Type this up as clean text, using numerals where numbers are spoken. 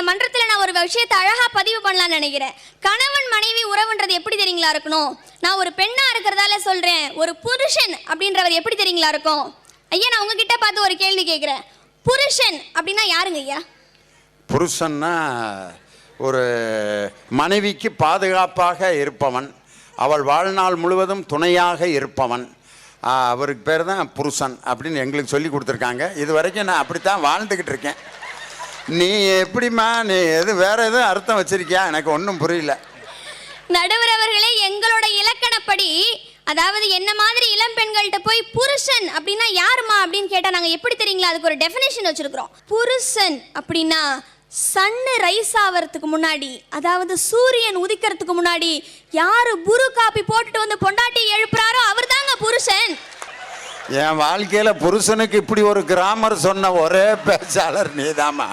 மன்றத்தில் நான் ஒரு விஷயத்தை அழகா பதிவு பண்ணலாம்னு நினைக்கிறேன். கணவன் மனைவி உறவுன்றது எப்படி தெரியுங்களா இருக்கணும்? நான் ஒரு பெண்ணா இருக்கிறதால சொல்றேன். ஒரு புருஷன் அப்படின்றவர் எப்படி தெரியுங்களா இருக்கும்? ஐயா, நான் உங்ககிட்ட பார்த்து ஒரு கேள்வி கேட்கிறேன். புருஷன் அப்படின்னா யாருங்க ஐயா? புருஷன்னா ஒரு மனைவிக்கு பாதுகாப்பாக இருப்பவன், அவள் வாழ்நாள் முழுவதும் துணையாக இருப்பவன். அவருக்கு பேர் தான் புருஷன் அப்படின்னு எங்களுக்கு சொல்லி கொடுத்துருக்காங்க. இது வரைக்கும் நான் அப்படித்தான் வாழ்ந்துக்கிட்டு இருக்கேன். நீ எப்படிம்மா, நீ வேற எதுவும் அர்த்தம் வச்சிருக்கியா? எனக்கு ஒன்றும் புரியல. நடுவர் அவர்களே, எங்களோட இலக்கணப்படி, அதாவது என்ன மாதிரி இளம் பெண்கள்கிட்ட போய் புருஷன் அப்படின்னா யாருமா அப்படின்னு கேட்டா நாங்க எப்படி தெரியுங்களா அதுக்கு ஒரு டெஃபினேஷன் வச்சிருக்கிறோம். புருஷன் அப்படின்னா சன்னு ரைஸ் ஆகிறதுக்கு முன்னாடி, அதாவது சூரியன் உதிக்கிறதுக்கு முன்னாடி யாரு புரு காப்பி போட்டுட்டு வந்து பொண்டாட்டி எழுப்புறாரோ அவர் தாங்க புருஷன். என் வாழ்க்கையில புருஷனுக்கு இப்படி ஒரு கிராமர் சொன்ன ஒரே பேச்சாளர் நீதாமா.